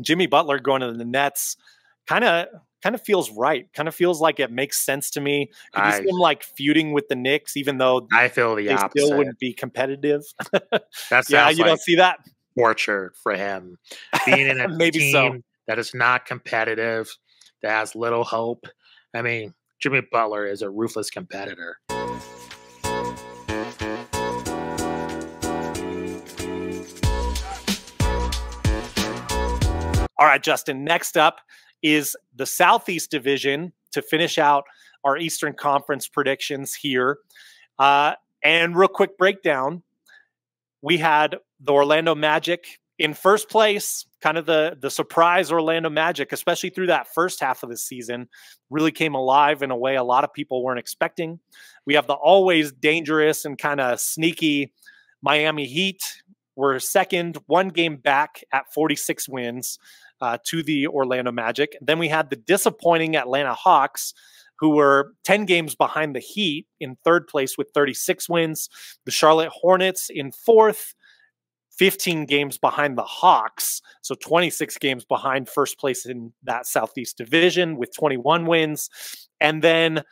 Jimmy Butler going to the Nets kind of feels right. Kind of feels like it makes sense to me. Could you see him like feuding with the Knicks, even though I feel the they opposite. still wouldn't be competitive? That Yeah, sounds you like don't see that? torture for him. Being in a Maybe so. team that is not competitive, that has little hope. I mean, Jimmy Butler is a ruthless competitor. All right, Justin, next up is the Southeast Division to finish out our Eastern Conference predictions here. And real quick breakdown, we had the Orlando Magic in first place, kind of the surprise Orlando Magic, especially through that first half of the season, really came alive in a way a lot of people weren't expecting. We have the always dangerous and kind of sneaky Miami Heat. We're second, one game back at 46 wins to the Orlando Magic. Then we had the disappointing Atlanta Hawks, who were 10 games behind the Heat in third place with 36 wins. The Charlotte Hornets in fourth, 15 games behind the Hawks. So 26 games behind first place in that Southeast Division with 21 wins. And then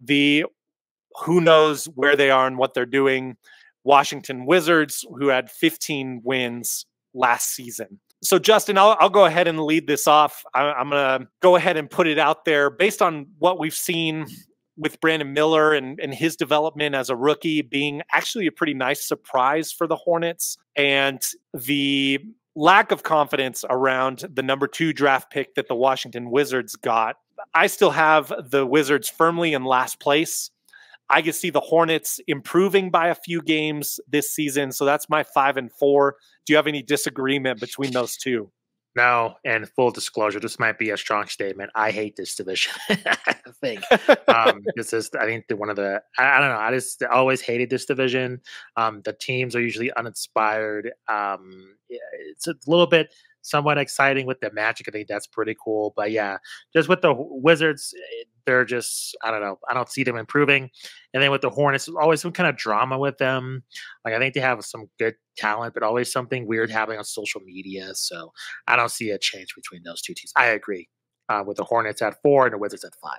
the who knows where they are and what they're doing, Washington Wizards, who had 15 wins last season. So, Justin, I'll go ahead and lead this off. I'm going to go ahead and put it out there based on what we've seen with Brandon Miller and his development as a rookie being actually a pretty nice surprise for the Hornets, and the lack of confidence around the number 2 draft pick that the Washington Wizards got. I still have the Wizards firmly in last place. I can see the Hornets improving by a few games this season. So that's my 5 and 4. Do you have any disagreement between those two? No, and full disclosure, this might be a strong statement. I hate this division. I think this is, I think, one of the, I don't know. I just always hated this division. The teams are usually uninspired. It's a little bit somewhat exciting with the Magic. I think that's pretty cool. But yeah, just with the Wizards, they're just, I don't know. I don't see them improving. And then with the Hornets, always some kind of drama with them. Like, I think they have some good talent, but always something weird happening on social media. So I don't see a change between those two teams. I agree with the Hornets at 4 and the Wizards at 5.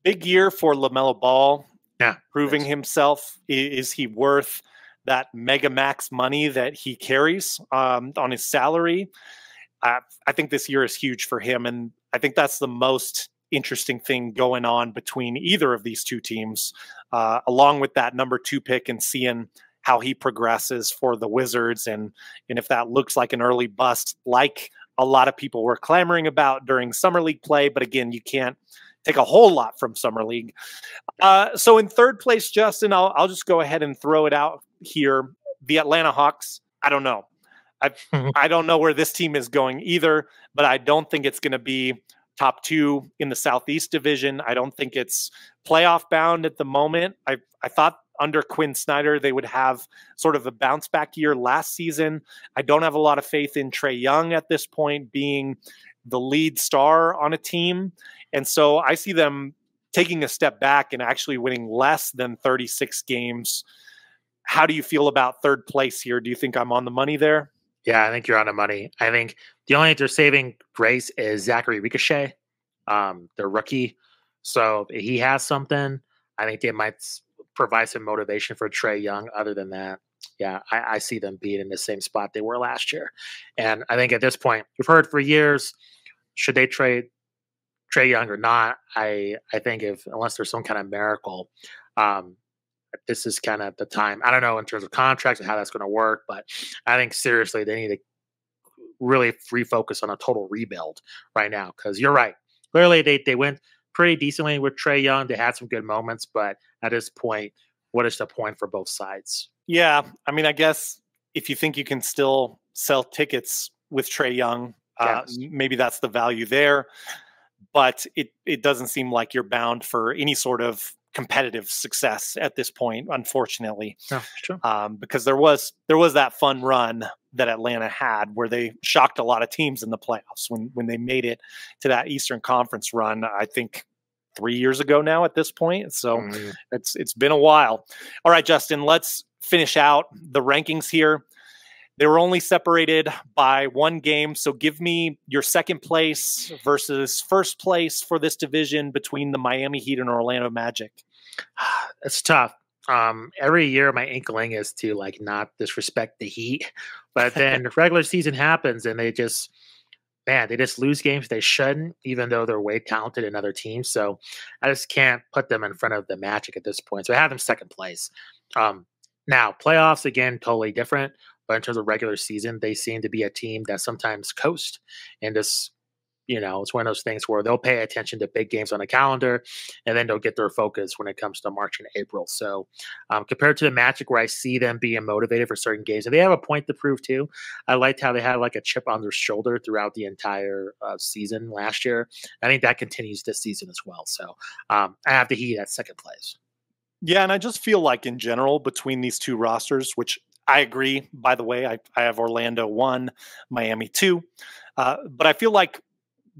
Big year for LaMelo Ball. Yeah, proving himself. Is he worth that mega max money that he carries on his salary? I think this year is huge for him. And I think that's the most interesting thing going on between either of these two teams, along with that number 2 pick and seeing how he progresses for the Wizards. And if that looks like an early bust, like a lot of people were clamoring about during Summer League play. But again, you can't take a whole lot from Summer League. So in third place, Justin, I'll just go ahead and throw it out here. The Atlanta Hawks, I don't know. I don't know where this team is going either, but I don't think it's going to be top 2 in the Southeast Division. I don't think it's playoff bound at the moment. I thought under Quinn Snyder they would have sort of a bounce back year last season. I don't have a lot of faith in Trae Young at this point being the lead star on a team. And so I see them taking a step back and actually winning less than 36 games. How do you feel about third place here? Do you think I'm on the money there? Yeah, I think you're on the money. I think the only they're saving grace is Zachary Ricochet, their rookie. So if he has something, I think they might provide some motivation for Trae Young. Other than that, yeah, I see them being in the same spot they were last year. And I think at this point, we've heard for years, should they trade Trae Young or not? I think unless there's some kind of miracle, this is kind of the time. I don't know in terms of contracts and how that's going to work, but I think seriously they need to really refocus on a total rebuild right now, because you're right. Clearly they went pretty decently with Trae Young. They had some good moments, but at this point, what is the point for both sides? Yeah, I mean, I guess if you think you can still sell tickets with Trae Young, Yes. maybe that's the value there. But it doesn't seem like you're bound for any sort of competitive success at this point, unfortunately. No, true. Because there was that fun run that Atlanta had where they shocked a lot of teams in the playoffs when they made it to that Eastern Conference run, I think 3 years ago now at this point. So it's been a while. All right, Justin, let's finish out the rankings here. They were only separated by 1 game. So give me your second place versus first place for this division between the Miami Heat and Orlando Magic. It's tough. Every year my inkling is to like not disrespect the Heat, but then the regular season happens and they just lose games they shouldn't, even though they're way talented in other teams. So I just can't put them in front of the Magic at this point. So I have them second place. Now playoffs again, totally different. But in terms of regular season, they seem to be a team that sometimes coast and just, it's one of those things where they'll pay attention to big games on the calendar and then they'll get their focus when it comes to March and April. So compared to the Magic, where I see them being motivated for certain games, and they have a point to prove too. I liked how they had like a chip on their shoulder throughout the entire season last year. I think that continues this season as well. So I have the Heat at second place. Yeah, and I just feel like in general between these two rosters, which I agree, by the way, I have Orlando 1, Miami 2. But I feel like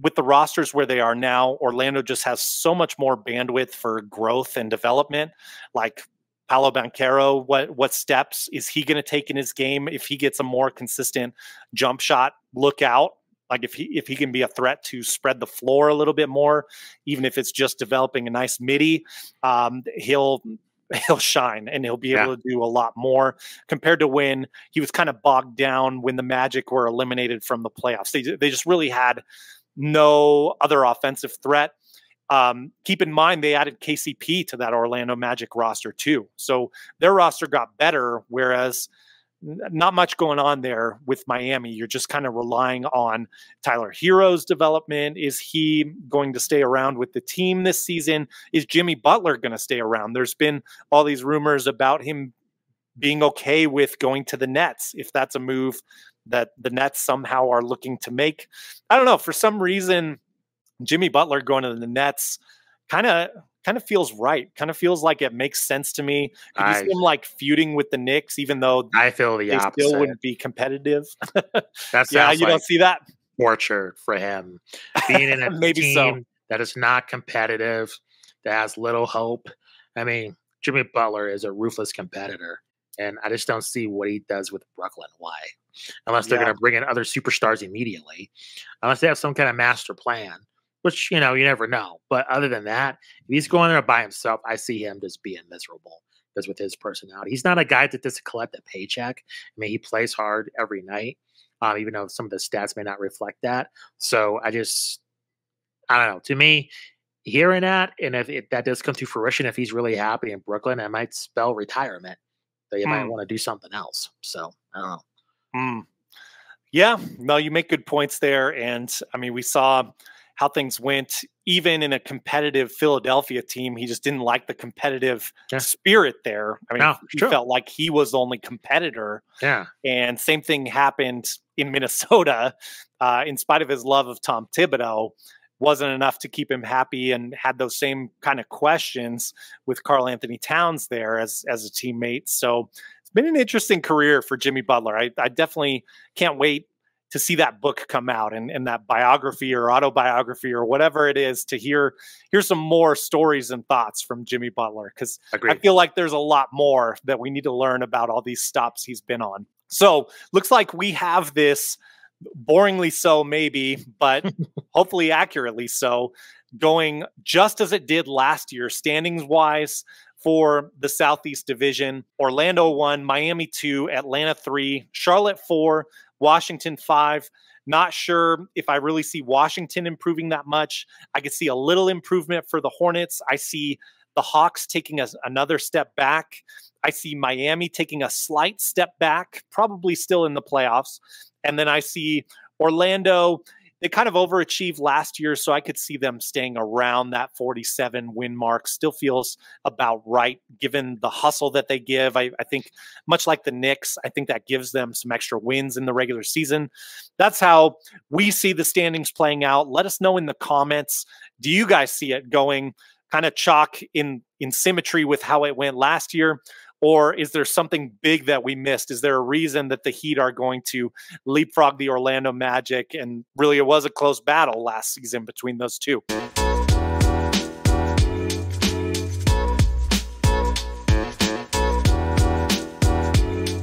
with the rosters where they are now, Orlando just has so much more bandwidth for growth and development. Like Paolo Banchero, what steps is he going to take in his game if he gets a more consistent jump shot? Look out. Like if he can be a threat to spread the floor a little bit more, even if it's just developing a nice midi, he'll shine and he'll be able to do a lot more compared to when he was kind of bogged down when the Magic were eliminated from the playoffs. They just really had no other offensive threat. Keep in mind, they added KCP to that Orlando Magic roster too. So their roster got better, whereas not much going on there with Miami. You're just kind of relying on Tyler Hero's development. Is he going to stay around with the team this season? Is Jimmy Butler going to stay around? There's been all these rumors about him being okay with going to the Nets, if that's a move that the Nets somehow are looking to make. I don't know. For some reason, Jimmy Butler going to the Nets kind of feels right. Kind of feels like it makes sense to me. Could you see him like feuding with the Knicks, even though I feel the opposite. Still wouldn't be competitive? Yeah, you don't see that? Torture for him. Being in a Maybe team that is not competitive, that has little hope. I mean, Jimmy Butler is a ruthless competitor, and I just don't see what he does with Brooklyn. Why? Unless they're going to bring in other superstars immediately. Unless they have some kind of master plan. Which, you never know. But other than that, if he's going there by himself, I see him just being miserable because with his personality. He's not a guy that just collect a paycheck. I mean, he plays hard every night, even though some of the stats may not reflect that. So I don't know. To me, hearing that, and if that does come to fruition, if he's really happy in Brooklyn, it might spell retirement. That you might want to do something else. So I don't know. Yeah, no, you make good points there. And I mean, we saw how things went, even in a competitive Philadelphia team. He just didn't like the competitive spirit there. I mean, he felt like he was the only competitor. Yeah. And same thing happened in Minnesota. In spite of his love of Tom Thibodeau, wasn't enough to keep him happy, and had those same kind of questions with Karl Anthony Towns there as a teammate. So it's been an interesting career for Jimmy Butler. I definitely can't wait to see that book come out and that biography or autobiography or whatever it is, to hear some more stories and thoughts from Jimmy Butler. Because I feel like there's a lot more that we need to learn about all these stops he's been on. So looks like we have this, boringly so maybe, but hopefully accurately so, going just as it did last year, standings wise, for the Southeast Division. Orlando 1, Miami 2, Atlanta 3, Charlotte 4, Washington 5. Not sure if I really see Washington improving that much. I could see a little improvement for the Hornets. I see the Hawks taking another step back. I see Miami taking a slight step back, probably still in the playoffs. And then I see Orlando. They kind of overachieved last year, so I could see them staying around that 47 win mark. Still feels about right, given the hustle that they give. I think much like the Knicks, I think that gives them some extra wins in the regular season. That's how we see the standings playing out. Let us know in the comments. Do you guys see it going kind of chalk in symmetry with how it went last year? Or is there something big that we missed? Is there a reason that the Heat are going to leapfrog the Orlando Magic? And really, it was a close battle last season between those two.